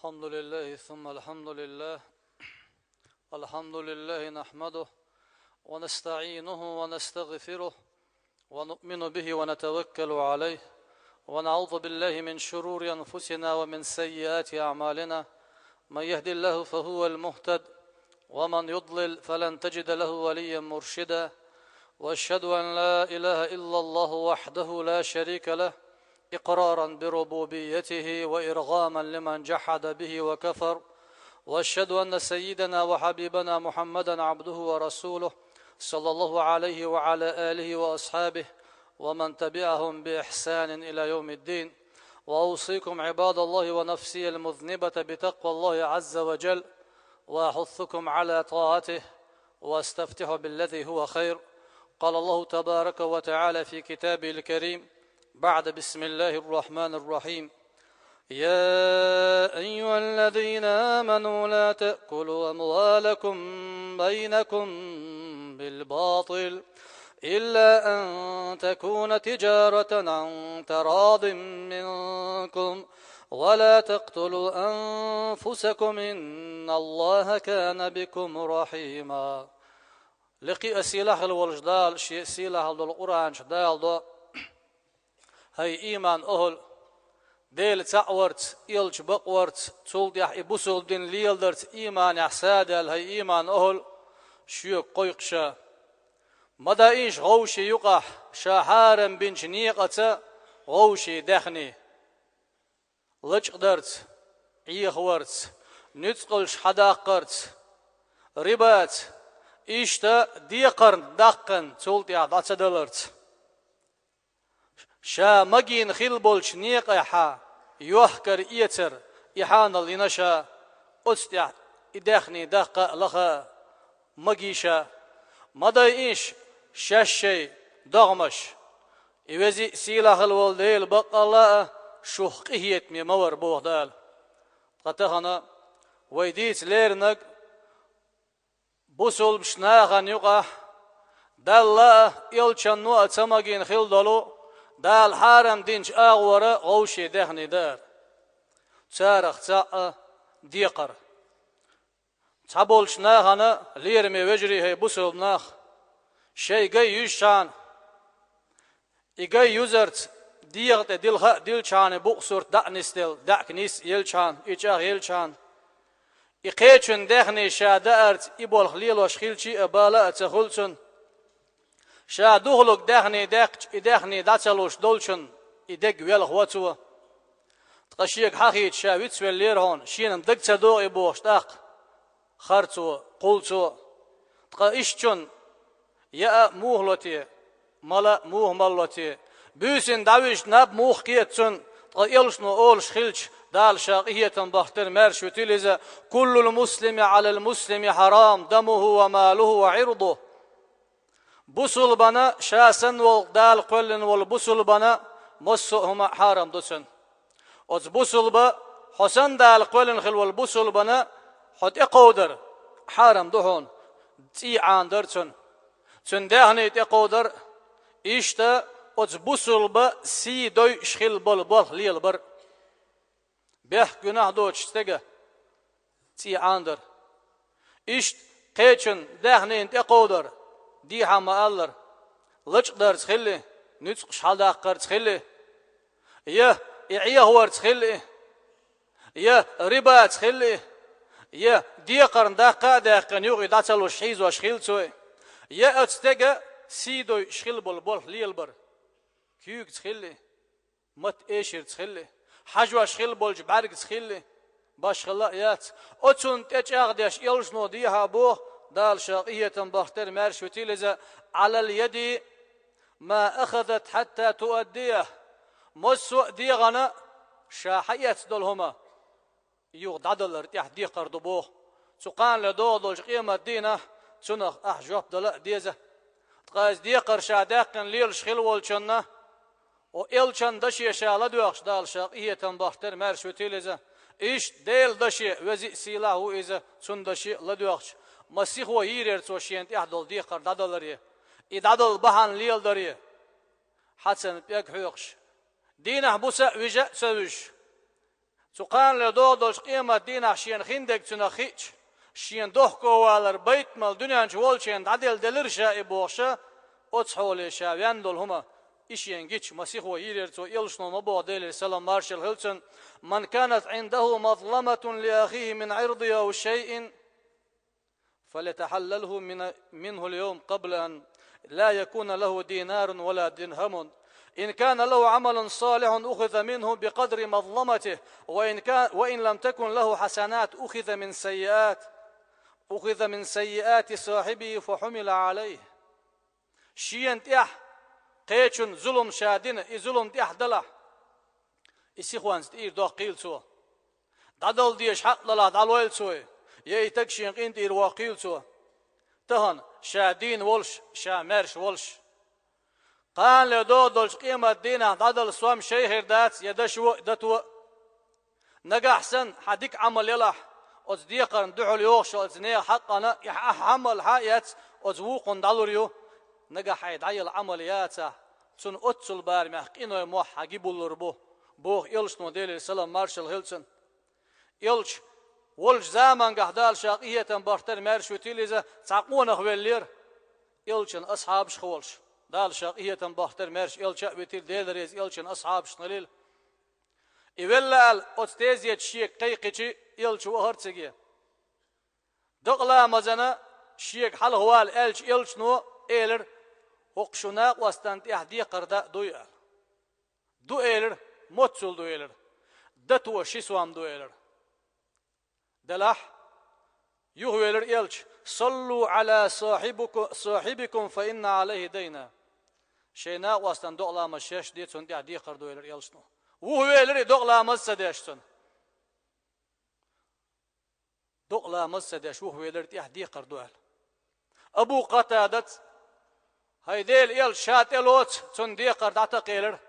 الحمد لله ثم الحمد لله. الحمد لله نحمده ونستعينه ونستغفره ونؤمن به ونتوكل عليه ونعوذ بالله من شرور أنفسنا ومن سيئات أعمالنا. من يهد الله فهو المهتد ومن يضلل فلن تجد له وليا مرشدا. وأشهد أن لا إله إلا الله وحده لا شريك له إقرارا بربوبيته وإرغاما لمن جحد به وكفر. وأشهد أن سيدنا وحبيبنا محمدا عبده ورسوله صلى الله عليه وعلى آله وأصحابه ومن تبعهم بإحسان إلى يوم الدين. وأوصيكم عباد الله ونفسي المذنبة بتقوى الله عز وجل، وأحثكم على طاعته واستفتح بالذي هو خير. قال الله تبارك وتعالى في كتابه الكريم بعد بسم الله الرحمن الرحيم: يا أيها الذين آمنوا لا تأكلوا أموالكم بينكم بالباطل إلا أن تكون تجارة عن تراض منكم ولا تقتلوا أنفسكم إن الله كان بكم رحيما. لقي أسيلة الولجدال شيء سيلة القرآن شدال دو هاي إيمان أهل ديل تعورت إلج بقورت تولد يح إبوسول دين ليلدرت إيمان يحسادل هاي إيمان أهل شيوك قيقشا مدى إيش غوشي يقح شاحارم بنش نيقة غوشي دخني لج قدرت إيخورت نتقلش حداقرت ربات إيشتا ديقرن دقن تولد يح داتدلرت شا مجين خلبولش نيق إحا يوحكر إيتر إحان اللينشا أستيع إدخني دقة لخا مجيشا مدى إيش شاشي دغمش إوزي سيلا خلوالديل بقى الله شوخيت مي مور بوغدال قطخنا ويديت ليرنك بوسول بشناغن يقع دالله إلشنو أتمجين خلدلو دال حارم دينش أغورة غوشي دخني دار تارخ تاء ديقر تابولش ناخنا ليرمي وجري هي بوسل ناخ شي جاي يشان إجاي يوزرت ديقت ديلها ديلشان بوكسور دعنستل دعنيس يلشان إجاه يلشان إقيتشن دخني شادارت إبول خليل وشخيلشي أبالا أتخلشن شا دوغلوك دخني داتلوش دولشن إدق ويلخ واتوا تقشيك حقيت شا ويتسوي ليرهون شين دقتا دو إبوش داق خارتو قولتو تقا إشتشن يا موهلوتي مالا موه مالوتي بيسن داويش ناب موه كيتسن تقا إلشنو أولش خلش دال شاقية بختر مرش وتلزا كل المسلم على المسلم حرام دمه وماله وعرضه بوسل بنا شاسن والدال قلن والبوسل بنا مسوهما حرام دوسن أز بوسل با حسن دال قلن خل والبوسل بنا حد إقودر حرام دهون تي عاندرتن تندهني إقودر إشتا أز بوسل با سي دوي شخل بول ليل بر به günah دوش تجا تي عاندر إشت قيتشن دهني إقودر دي حما ألر لج دار تخلي نتق شحال قر تخلي يا إعيا هو تخلي يا ربا تخلي يا دي قرن دقن يوغي داتلو شحيز وشخيل توي يا أتستجا سيدو شخيل بول ليلبر كيوك تخلي مت إيشر تخلي حجوا شخيل بول جبارك تخلي باش خلايات أتون تجاغدش يلشنو ديها بوه دال شاقية بختر مرش وتيلزا على اليد ما أخذت حتى تؤديه مسو ديغنا شاحية دولهما يغدادل ارتيح دي قردبوه سقان لدودل قيمة دينا تنخ أحجوب دلاء ديزة تقاز دي قرشا داقن ليل شخيل والشنة وإلشان دشي شالدوخش دال شاقية بختر مرش وتيلزا إيش ديل دشي وزي سيلاه إذا تن دشي لدوخش مسيح هو ييرر توشينت يحدل دي قردادلريه إدادل بحان ليل دريه حسن بيك حيقش دينه بوسا وجاء سوش سقان لدودش قيمة دينا شين خندق تنخيش شين دوحكو والر بيت مال دنيا جوال شين عدل دلرشا إبوشا أتصحولي شاوين دول هما إشين جيش مسيح ويريرتو إلشنو مبو ديل سلام مارشال هيلتون من كانت عنده مظلمة لأخيه من عرض أو شيء فليتحلله منه اليوم قبل أن لا يكون له دينار ولا درهم إن كان له عمل صالح أخذ منه بقدر مظلمته وإن لم تكن له حسنات أخذ من سيئات صاحبه فحمل عليه شين تيح قيتشن ظلم شادين ظلم تيح دلح إسيخوان ستير دو قيل سوا دادل ديش حق دلح دالويل سوا يأتكشين قين تير واقيل سوا تهن شادين ولش شامرش ولش قان لدودلش قيمة دينا دادل سوام شيخر دات يدشو دتو نجا حسن حديك عمل يلح أصديقا دعو اليوش أزنيا حقنا يحمل حيات أزوقن دالوريو نجا حيد عيل عملياته تون أتصل بار محقينو يموح حجيبو الربو بوه إلش موديل السلام مارشال هيلتون إلش ولش زمان قهدال شاقية بارتر مارشو تيليزا تعقونا خوالير إلشن أصحاب شخولش دال شاقية بارتر مارش إلش بيتيل ديلريز إلشن أصحاب شنليل إيوالال أتستيزيت شيك قيقيتي إلش وهرتسجي دقلا مزنا شيك حل هوال إلش نو إيلر هقشناق واستانت إحدي قردا دويل دو إيلر موتسول دو إيلر دتو شيسوام دو إيلر دلح يهويلر إلش صلوا على صاحبكم فإن عليه دينا شينا واستان دقلا مشيش دي تون إحدي قردو إيلر إلش نو وهويلر دقلا مسداشتون دقلا مسداش وهويلر إحدي قردو إيلر أبو قتادة هيديل إل شات إلوت تندي قردعت قيلر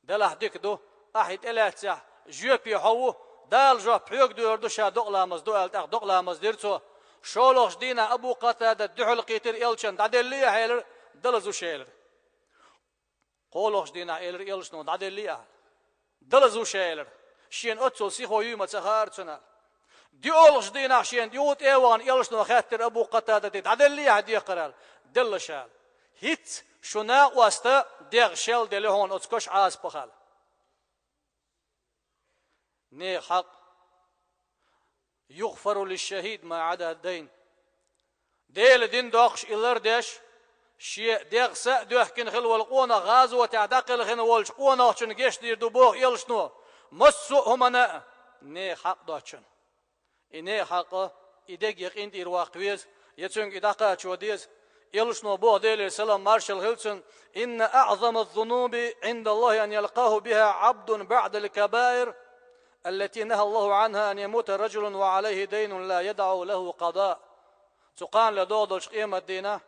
دلح ديك دو أحد إلاتسع جوبي حوو دال جو بيوك دو يردو شا دقلامز دو ألتاق دقلامز ديرتو شولوش دينا أبو قتادة دحل قيتر إلشن دادل ليه هيلر دلزو شيلر قولوش دينا إلر إلشنو دادل ليه دلزو شيلر شين أتسو سيخو يوم تخار تنا دي أولش دينا شين ديوت إيوان إلشنو خاتر أبو قتادة دادل ليه دي قرال دل شال هيت شنا واسطة ديغ شل دلهون أتكش عاز بخال ني حق يغفر للشهيد ما عدا الدين ديل دين دوخش إلر ديش شيء ديغ سا دوحكن خل والقونا غازو وتعدقل خن والش قونا وشن جيش دير دبوغ يلشنو مسو همنا ني حق دوشن إني حق إدق يقين دير واقويز يتسنق إدقا شوديز يلشنو بوه ديل سلام مارشال هيلتون إن أعظم الذنوب عند الله أن يلقاه بها عبد بعد الكبائر التي نهى الله عنها أن يموت رجل وعليه دين لا يدع له قضاء تقان لدودش قيمة دينا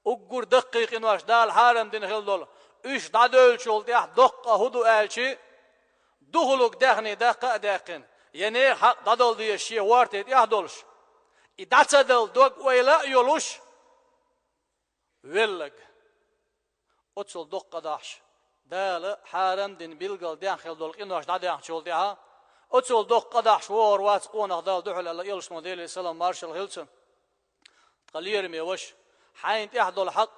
أقر دقيق إنواش دال حارم دين خلدول إيش دادول شول ديح دقة هدو آلشي دخلوك داخني دقة داقن يعني حق دادول دي الشي وارتي ديح دولش إداتدل دوق ويلا يولوش ولق أتصل دقة داش دال حارم دين بيلقل ديان خلدول إنواش داديان شول ديها أتصل دقة داش وور واتقون أخدال دحل ألا يلش موديل السلام مارشال هيلتون قلير ميوش حين تحضل حق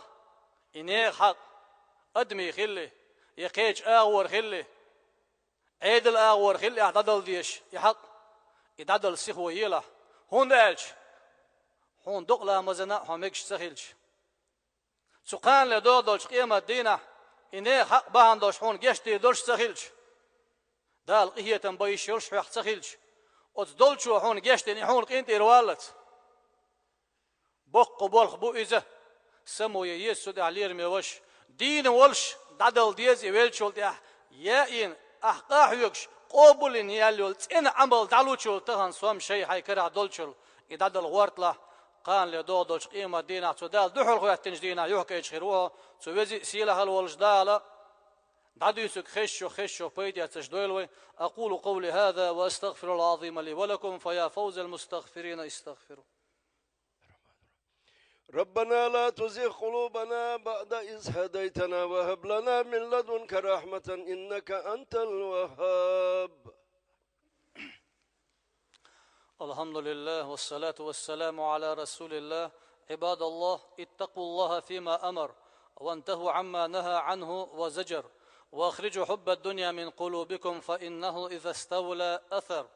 إني حق أدمي خلي يقيج آور خلي عيدل آور خلي أعدادل ديش يحق يدادل سيخو يلا هون دالش هون دقلا مزنا همكش سخيلش سقان لدودلش قيمة دينا إني حق باهندوش هون جشتي دولش سخيلش دال قهية بيش يلش حق سخيلش أتدولشو هون جشتي نحون قينت إروالت بق بولخ بو إذا سمو يسو دع لير ميوش دين ولش دادل ديز يويلشول دع يائن أحقاح يكش قبولين ياليولت إن عمل دالوشول تهان سوام شيء حيكرع دولشول إدادل غورتلا قان لدودوش قيمة دينا تدال دحل خويا تنجدينا يوحكا يشخيروها توزي سيلا هالولش دالا دادو يسوك خشو بيدي تجدويلوي أقول قولي هذا وأستغفر الله العظيم لي ولكم فيا فوز المستغفرين استغفروا ربنا لا تزغ قلوبنا بعد إذ هديتنا وهب لنا من لدنك رحمة إنك أنت الوهاب الحمد لله والصلاة والسلام على رسول الله. عباد الله، اتقوا الله فيما أمر وانتهوا عما نهى عنه وزجر، واخرجوا حب الدنيا من قلوبكم فإنه إذا استولى أثر.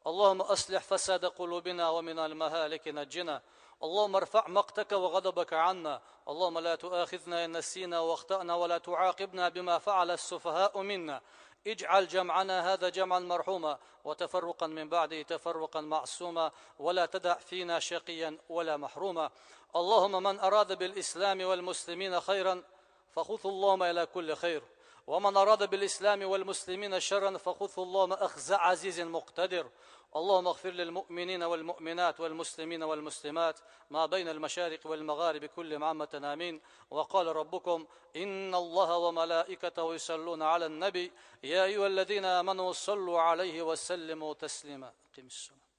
اللهم أصلح فساد قلوبنا ومن المهالك نجنا. اللهم ارفع مقتك وغضبك عنا. اللهم لا تؤاخذنا إن نسينا واخطأنا ولا تعاقبنا بما فعل السفهاء منا. اجعل جمعنا هذا جمعا مرحوما وتفرقا من بعده تفرقا معصوما، ولا تدع فينا شقيا ولا محروما. اللهم من أراد بالإسلام والمسلمين خيرا فخذه اللهم إلى كل خير، ومن أراد بالإسلام والمسلمين شرا فخذه اللهم أخذ عزيز مقتدر. اللهم اغفر للمؤمنين والمؤمنات والمسلمين والمسلمات ما بين المشارق والمغارب كلهم عامة آمين. وقال ربكم إن الله وملائكته يصلون على النبي يا أيها الذين آمنوا صلوا عليه وسلموا تسليما. أقم الصلاة.